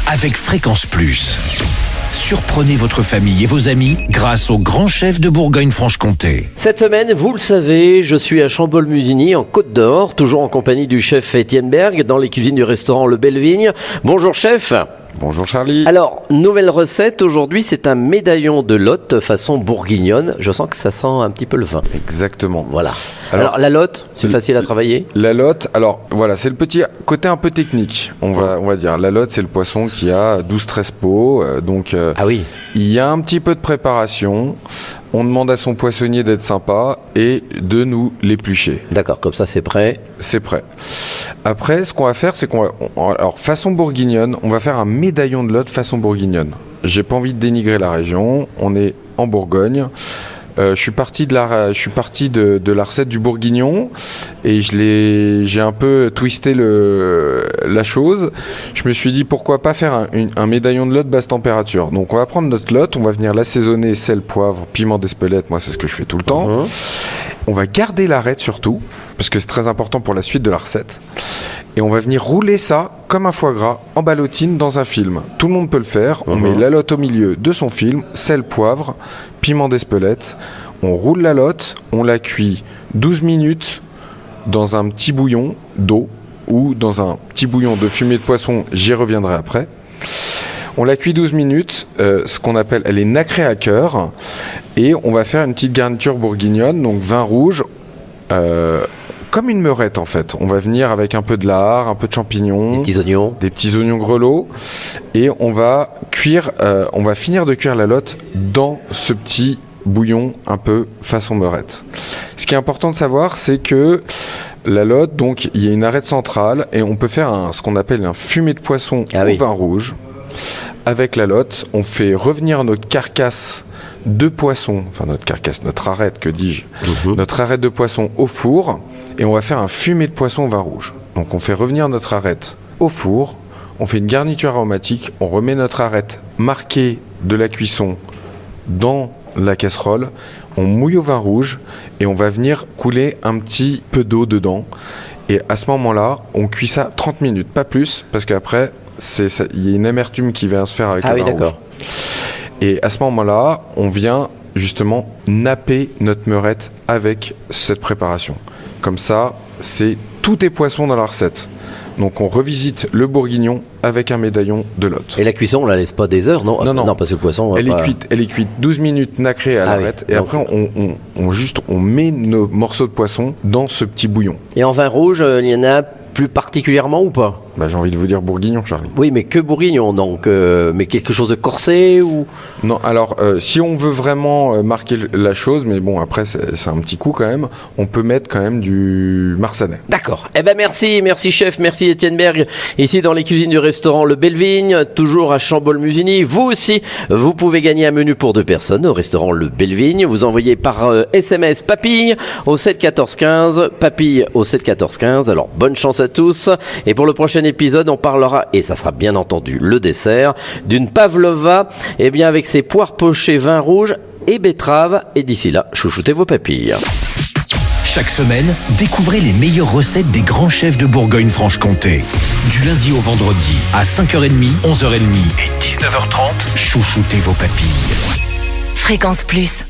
avec Fréquence Plus. Surprenez votre famille et vos amis grâce au grand chef de Bourgogne-Franche-Comté. Cette semaine, vous le savez, je suis à Chambolle-Musigny, en Côte d'Or, toujours en compagnie du chef Étienne Berg, dans les cuisines du restaurant Le Bellevigne. Bonjour chef. Bonjour Charlie. Alors, nouvelle recette, aujourd'hui c'est un médaillon de lotte façon bourguignonne. Je sens que ça sent un petit peu le vin. Exactement. Voilà. Alors la lotte, c'est facile à travailler? La lotte, alors voilà, c'est le petit côté un peu technique, on va dire. La lotte, c'est le poisson qui a 12-13 peaux, Ah oui. il y a un petit peu de préparation. On demande à son poissonnier d'être sympa et de nous l'éplucher. D'accord, comme ça c'est prêt. C'est prêt. Après, ce qu'on va faire, c'est alors façon bourguignonne, on va faire un médaillon de lotte façon bourguignonne. J'ai pas envie de dénigrer la région, on est en Bourgogne. Je suis parti de la recette du bourguignon et j'ai un peu twisté la chose. Je me suis dit pourquoi pas faire un médaillon de lotte basse température. Donc on va prendre notre lotte, on va venir l'assaisonner sel, poivre, piment d'Espelette. Moi c'est ce que je fais tout le temps. On va garder l'arête surtout parce que c'est très important pour la suite de la recette. Et on va venir rouler ça comme un foie gras en ballotine dans un film. Tout le monde peut le faire. On met la lotte au milieu de son film, sel, poivre, piment d'Espelette. On roule la lotte, on la cuit 12 minutes dans un petit bouillon d'eau ou dans un petit bouillon de fumée de poisson. J'y reviendrai après. On la cuit 12 minutes, ce qu'on appelle, elle est nacrée à cœur. Et on va faire une petite garniture bourguignonne, donc vin rouge. Comme une meurette en fait. On va venir avec un peu de lard, un peu de champignons, des petits oignons grelots, et on va finir de cuire la lotte dans ce petit bouillon un peu façon meurette. Ce qui est important de savoir, c'est que la lotte, donc il y a une arête centrale et on peut faire ce qu'on appelle un fumé de poisson au vin rouge. Avec la lotte, on fait revenir notre carcasse de poisson, enfin notre arête, que dis-je, notre arête de poisson au four, et on va faire un fumé de poisson au vin rouge. Donc on fait revenir notre arête au four, on fait une garniture aromatique, on remet notre arête marquée de la cuisson dans la casserole, on mouille au vin rouge et on va venir couler un petit peu d'eau dedans. Et à ce moment-là, on cuit ça 30 minutes, pas plus, parce qu'après, il y a une amertume qui vient se faire avec le vin rouge. Et à ce moment-là, on vient justement napper notre meurette avec cette préparation. Comme ça, tout est poisson dans la recette. Donc on revisite le bourguignon avec un médaillon de lotte. Et la cuisson, on la laisse pas des heures, non? Non, parce que le poisson... Elle est cuite 12 minutes nacrée à l'arête. Et donc, après, on met nos morceaux de poisson dans ce petit bouillon. Et en vin rouge, il y en a plus particulièrement ou pas? J'ai envie de vous dire bourguignon, Charlie. Oui, mais que bourguignon, donc. Mais quelque chose de corsé ou... Non, alors, si on veut vraiment marquer la chose, mais bon, après, c'est un petit coup quand même, on peut mettre quand même du marsanais. D'accord. Eh ben merci chef, merci Étienne Berg, ici dans les cuisines du restaurant Le Bellevigne, toujours à Chambolle-Musigny. Vous aussi, vous pouvez gagner un menu pour 2 personnes au restaurant Le Bellevigne. Vous envoyez par SMS papille au 7 14 15, papille au 7 14 15. Alors, bonne chance à tous. Et pour le prochain épisode, on parlera, et ça sera bien entendu le dessert, d'une pavlova, avec ses poires pochées, vin rouge et betterave. Et d'ici là, chouchoutez vos papilles. Chaque semaine, découvrez les meilleures recettes des grands chefs de Bourgogne-Franche-Comté. Du lundi au vendredi, à 5h30, 11h30 et 19h30, chouchoutez vos papilles. Fréquence Plus.